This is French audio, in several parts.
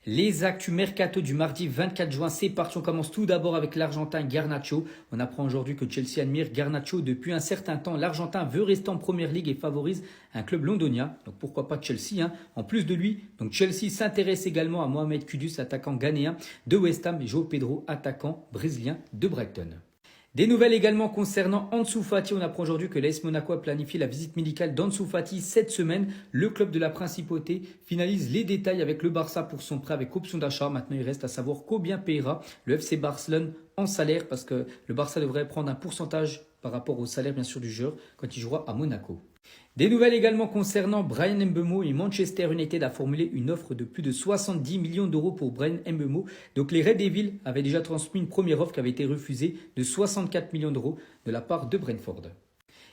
Les actus mercato du mardi 24 juin, c'est parti. On commence tout d'abord avec l'Argentin Garnacho. On apprend aujourd'hui que Chelsea admire Garnacho depuis un certain temps. L'Argentin veut rester en Première Ligue et favorise un club londonien. Donc pourquoi pas Chelsea, hein. En plus de lui, donc Chelsea s'intéresse également à Mohamed Kudus, attaquant ghanéen de West Ham, et João Pedro, attaquant brésilien de Brighton. Des nouvelles également concernant Ansu Fati. On apprend aujourd'hui que l'AS Monaco a planifié la visite médicale d'Ansu Fati cette semaine. Le club de la Principauté finalise les détails avec le Barça pour son prêt avec option d'achat. Maintenant, il reste à savoir combien payera le FC Barcelone en salaire parce que le Barça devrait prendre un pourcentage par rapport au salaire bien sûr du joueur quand il jouera à Monaco. Des nouvelles également concernant Bryan Mbeumo et Manchester United a formulé une offre de plus de 70 millions d'euros pour Bryan Mbeumo. Donc les Red Devils avaient déjà transmis une première offre qui avait été refusée de 64 millions d'euros de la part de Brentford.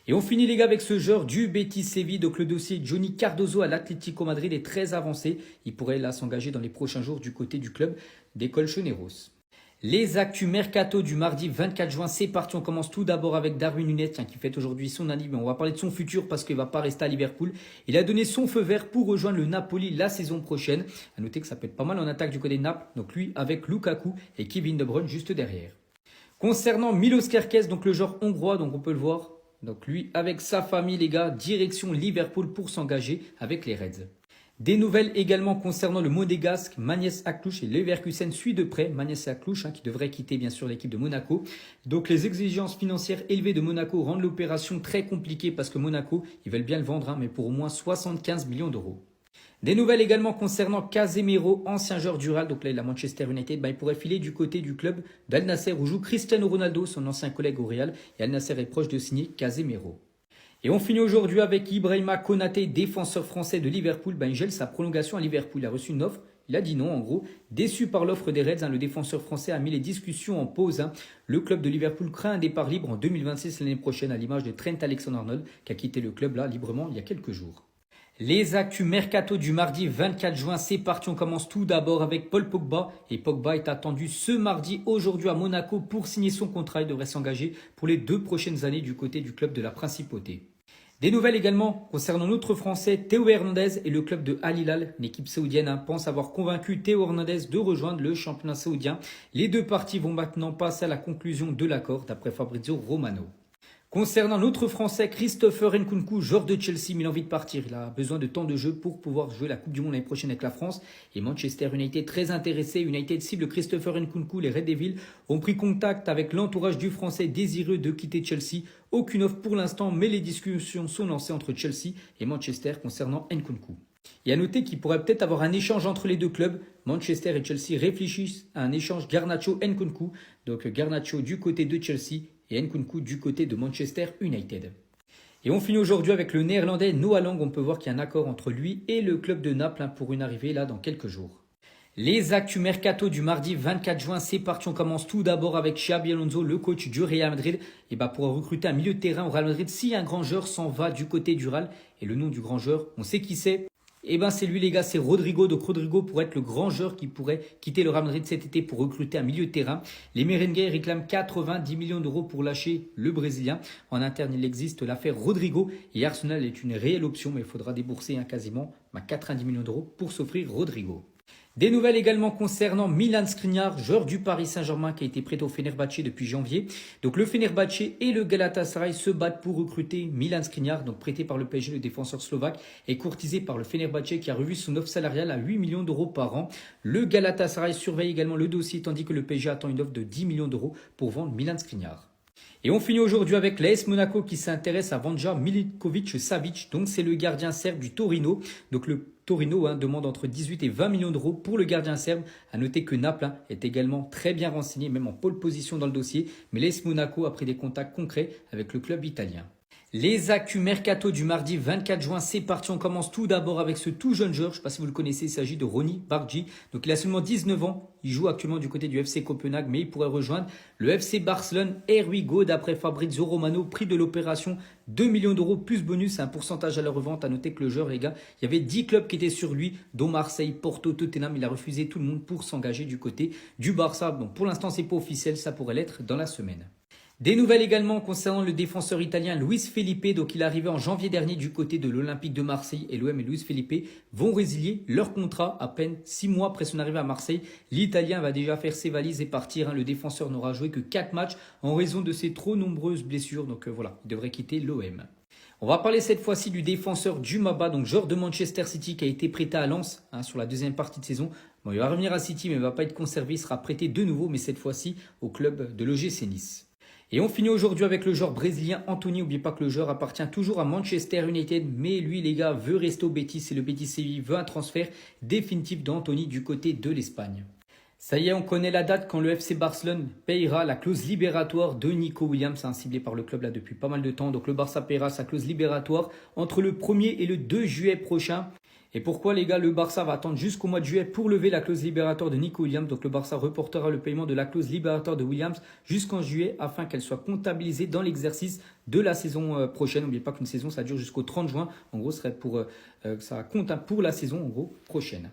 Et on finit les gars avec ce joueur du Betis Séville. Donc le dossier Johnny Cardozo à l'Atlético Madrid est très avancé. Il pourrait là s'engager dans les prochains jours du côté du club des Colchoneros. Les actus mercato du mardi 24 juin, c'est parti. On commence tout d'abord avec Darwin Núñez qui fête aujourd'hui son anniversaire. On va parler de son futur parce qu'il ne va pas rester à Liverpool. Il a donné son feu vert pour rejoindre le Napoli la saison prochaine. À noter que ça peut être pas mal en attaque du côté de Naples. Donc lui avec Lukaku et Kevin De Bruyne juste derrière. Concernant Milos Kerkez, donc le joueur hongrois, donc on peut le voir. Donc lui avec sa famille les gars, direction Liverpool pour s'engager avec les Reds. Des nouvelles également concernant le monégasque Magnès Aklouch et Leverkusen suit de près Magnès Aklouch qui devrait quitter bien sûr l'équipe de Monaco. Donc les exigences financières élevées de Monaco rendent l'opération très compliquée parce que Monaco, ils veulent bien le vendre mais pour au moins 75 millions d'euros. Des nouvelles également concernant Casemiro, ancien joueur du Real, donc là il a Manchester United, il pourrait filer du côté du club d'Al Nasser où joue Cristiano Ronaldo, son ancien collègue au Real, et Al Nasser est proche de signer Casemiro. Et on finit aujourd'hui avec Ibrahima Konaté, défenseur français de Liverpool. Il gèle sa prolongation à Liverpool. Il a reçu une offre. Il a dit non, en gros. Déçu par l'offre des Reds, le défenseur français a mis les discussions en pause. Le club de Liverpool craint un départ libre en 2026 l'année prochaine, à l'image de Trent Alexander-Arnold, qui a quitté le club là librement il y a quelques jours. Les actus mercato du mardi 24 juin, c'est parti. On commence tout d'abord avec Paul Pogba. Et Pogba est attendu ce mardi, aujourd'hui à Monaco, pour signer son contrat. Il devrait s'engager pour les 2 prochaines années du côté du club de la Principauté. Des nouvelles également concernant notre Français Théo Hernandez et le club de Al Hilal. L'équipe saoudienne pense avoir convaincu Théo Hernandez de rejoindre le championnat saoudien. Les 2 parties vont maintenant passer à la conclusion de l'accord d'après Fabrizio Romano. Concernant notre Français Christopher Nkunku, joueur de Chelsea, mais il a envie de partir. Il a besoin de temps de jeu pour pouvoir jouer la Coupe du Monde l'année prochaine avec la France. Et Manchester United très intéressé. United cible Christopher Nkunku. Les Red Devils ont pris contact avec l'entourage du Français désireux de quitter Chelsea. Aucune offre pour l'instant, mais les discussions sont lancées entre Chelsea et Manchester concernant Nkunku. Et à noter qu'il pourrait peut-être avoir un échange entre les 2 clubs. Manchester et Chelsea réfléchissent à un échange Garnacho-Nkunku. Donc Garnacho du côté de Chelsea et Nkunku du côté de Manchester United. Et on finit aujourd'hui avec le néerlandais Noah Lang. On peut voir qu'il y a un accord entre lui et le club de Naples pour une arrivée là dans quelques jours. Les actus mercato du mardi 24 juin, c'est parti. On commence tout d'abord avec Xabi Alonso, le coach du Real Madrid. Et pour recruter un milieu de terrain au Real Madrid, si un grand joueur s'en va du côté du Real, et le nom du grand joueur, on sait qui c'est. C'est lui les gars, c'est Rodrigo. Donc Rodrigo pourrait être le grand joueur qui pourrait quitter le Real Madrid cet été pour recruter un milieu de terrain. Les Merengues réclament 90 millions d'euros pour lâcher le Brésilien. En interne, il existe l'affaire Rodrigo et Arsenal est une réelle option, mais il faudra débourser quasiment 90 millions d'euros pour s'offrir Rodrigo. Des nouvelles également concernant Milan Skriniar, joueur du Paris Saint-Germain qui a été prêté au Fenerbahçe depuis janvier. Donc le Fenerbahçe et le Galatasaray se battent pour recruter Milan Skriniar, donc prêté par le PSG, le défenseur slovaque, et courtisé par le Fenerbahçe qui a revu son offre salariale à 8 millions d'euros par an. Le Galatasaray surveille également le dossier tandis que le PSG attend une offre de 10 millions d'euros pour vendre Milan Skriniar. Et on finit aujourd'hui avec l'AS Monaco qui s'intéresse à Vanja Milinković-Savić. Donc c'est le gardien serbe du Torino. Donc le Torino demande entre 18 et 20 millions d'euros pour le gardien serbe. À noter que Naples est également très bien renseigné, même en pole position dans le dossier. Mais l'AS Monaco a pris des contacts concrets avec le club italien. Les actus mercato du mardi 24 juin, c'est parti. On commence tout d'abord avec ce tout jeune joueur. Je ne sais pas si vous le connaissez, il s'agit de Ronny Bargi. Donc il a seulement 19 ans. Il joue actuellement du côté du FC Copenhague, mais il pourrait rejoindre le FC Barcelone. Here we go, d'après Fabrizio Romano, prix de l'opération 2 millions d'euros plus bonus, un pourcentage à la revente. À noter que le joueur, les gars, il y avait 10 clubs qui étaient sur lui, dont Marseille, Porto, Tottenham. Il a refusé tout le monde pour s'engager du côté du Barça. Bon, pour l'instant, c'est pas officiel, ça pourrait l'être dans la semaine. Des nouvelles également concernant le défenseur italien Luis Felipe. Donc il est arrivé en janvier dernier du côté de l'Olympique de Marseille et l'OM et Luis Felipe vont résilier leur contrat à peine 6 mois après son arrivée à Marseille. L'Italien va déjà faire ses valises et partir. Le défenseur n'aura joué que 4 matchs en raison de ses trop nombreuses blessures. Donc voilà, il devrait quitter l'OM. On va parler cette fois-ci du défenseur Djumaba, donc joueur de Manchester City qui a été prêté à Lens sur la deuxième partie de saison. Bon, il va revenir à City mais il ne va pas être conservé, il sera prêté de nouveau mais cette fois-ci au club de l'OGC Nice. Et on finit aujourd'hui avec le joueur brésilien Anthony. N'oubliez pas que le joueur appartient toujours à Manchester United, mais lui les gars veut rester au Betis et le Betis Séville veut un transfert définitif d'Anthony du côté de l'Espagne. Ça y est, on connaît la date quand le FC Barcelone payera la clause libératoire de Nico Williams, ciblé par le club là depuis pas mal de temps. Donc le Barça payera sa clause libératoire entre le 1er et le 2 juillet prochain. Et pourquoi les gars, le Barça va attendre jusqu'au mois de juillet pour lever la clause libératoire de Nico Williams. Donc le Barça reportera le paiement de la clause libératoire de Williams jusqu'en juillet afin qu'elle soit comptabilisée dans l'exercice de la saison prochaine. N'oubliez pas qu'une saison ça dure jusqu'au 30 juin. En gros, ce serait ça compte pour la saison en gros prochaine.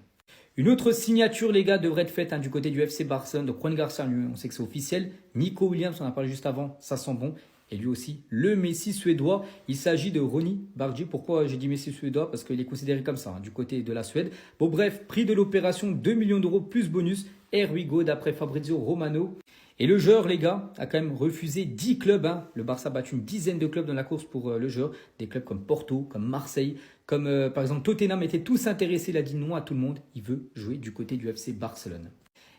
Une autre signature, les gars, devrait être faite du côté du FC Barcelone. Donc Juan Garcia, lui, on sait que c'est officiel. Nico Williams, on en a parlé juste avant, ça sent bon. Et lui aussi, le Messi suédois. Il s'agit de Ronny Bargi. Pourquoi j'ai dit Messi suédois? Parce qu'il est considéré comme ça, du côté de la Suède. Bon bref, prix de l'opération, 2 millions d'euros plus bonus. Here we go, d'après Fabrizio Romano. Et le joueur, les gars, a quand même refusé 10 clubs. Le Barça a battu une dizaine de clubs dans la course pour le joueur. Des clubs comme Porto, comme Marseille, comme par exemple Tottenham étaient tous intéressés. Il a dit non à tout le monde. Il veut jouer du côté du FC Barcelone.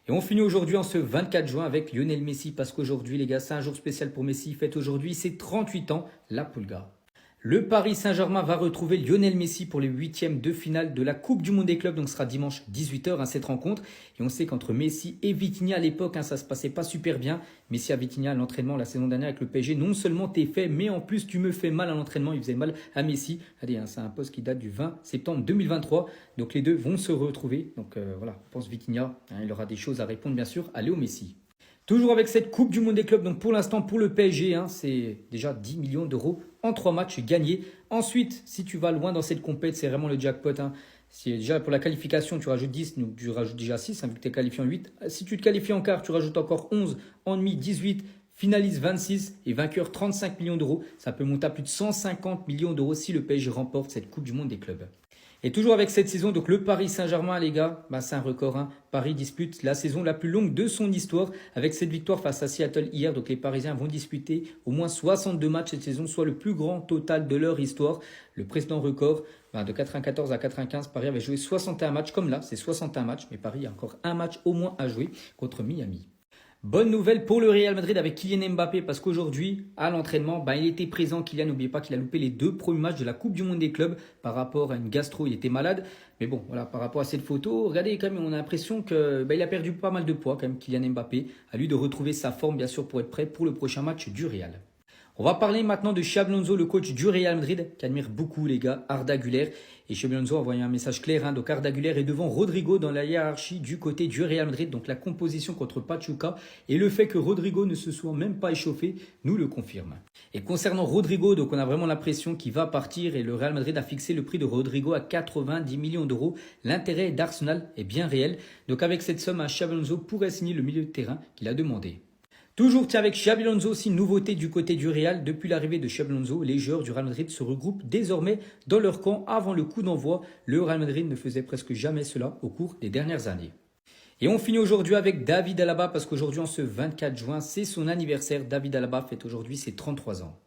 Et on finit aujourd'hui en ce 24 juin avec Lionel Messi parce qu'aujourd'hui, les gars, c'est un jour spécial pour Messi. Il fête aujourd'hui ses 38 ans, la Pulga. Le Paris Saint-Germain va retrouver Lionel Messi pour les huitièmes de finale de la Coupe du Monde des clubs. Donc ce sera dimanche 18h cette rencontre. Et on sait qu'entre Messi et Vitinha à l'époque, ça se passait pas super bien. Messi à Vitinha à l'entraînement la saison dernière avec le PSG. Non seulement t'es fait, mais en plus tu me fais mal à l'entraînement. Il faisait mal à Messi. Allez, c'est un poste qui date du 20 septembre 2023. Donc les deux vont se retrouver. Donc voilà, je pense Vitinha, il aura des choses à répondre bien sûr à Léo Messi. Toujours avec cette Coupe du Monde des clubs, donc pour l'instant pour le PSG, c'est déjà 10 millions d'euros en 3 matchs gagnés. Ensuite, si tu vas loin dans cette compète, c'est vraiment le jackpot. Si déjà pour la qualification, tu rajoutes 10, donc tu rajoutes déjà 6, vu que tu es qualifié en 8. Si tu te qualifies en quart, tu rajoutes encore 11, en demi 18, finaliste 26 et vainqueur 35 millions d'euros. Ça peut monter à plus de 150 millions d'euros si le PSG remporte cette Coupe du Monde des clubs. Et toujours avec cette saison, donc le Paris Saint-Germain, les gars, c'est un record. Paris dispute la saison la plus longue de son histoire avec cette victoire face à Seattle hier. Donc les Parisiens vont disputer au moins 62 matchs cette saison, soit le plus grand total de leur histoire. Le précédent record, de 94 à 95, Paris avait joué 61 matchs. Comme là, c'est 61 matchs, mais Paris a encore un match au moins à jouer contre Miami. Bonne nouvelle pour le Real Madrid avec Kylian Mbappé parce qu'aujourd'hui, à l'entraînement, il était présent. Kylian, n'oubliez pas qu'il a loupé les 2 premiers matchs de la Coupe du Monde des clubs par rapport à une gastro. Il était malade. Mais bon, voilà, par rapport à cette photo, regardez quand même, on a l'impression qu'il a perdu pas mal de poids quand même, Kylian Mbappé. À lui de retrouver sa forme, bien sûr, pour être prêt pour le prochain match du Real. On va parler maintenant de Xabi Alonso, le coach du Real Madrid, qui admire beaucoup les gars, Arda Güler. Et Xabi Alonso a envoyé un message clair, donc Arda Güler est devant Rodrigo dans la hiérarchie du côté du Real Madrid. Donc la composition contre Pachuca et le fait que Rodrigo ne se soit même pas échauffé nous le confirme. Et concernant Rodrigo, donc on a vraiment l'impression qu'il va partir et le Real Madrid a fixé le prix de Rodrigo à 90 millions d'euros. L'intérêt d'Arsenal est bien réel. Donc avec cette somme, Xabi Alonso pourrait signer le milieu de terrain qu'il a demandé. Toujours avec Xabi Alonso, aussi nouveauté du côté du Real. Depuis l'arrivée de Xabi Alonso, les joueurs du Real Madrid se regroupent désormais dans leur camp avant le coup d'envoi. Le Real Madrid ne faisait presque jamais cela au cours des dernières années. Et on finit aujourd'hui avec David Alaba parce qu'aujourd'hui, en ce 24 juin, c'est son anniversaire. David Alaba fête aujourd'hui ses 33 ans.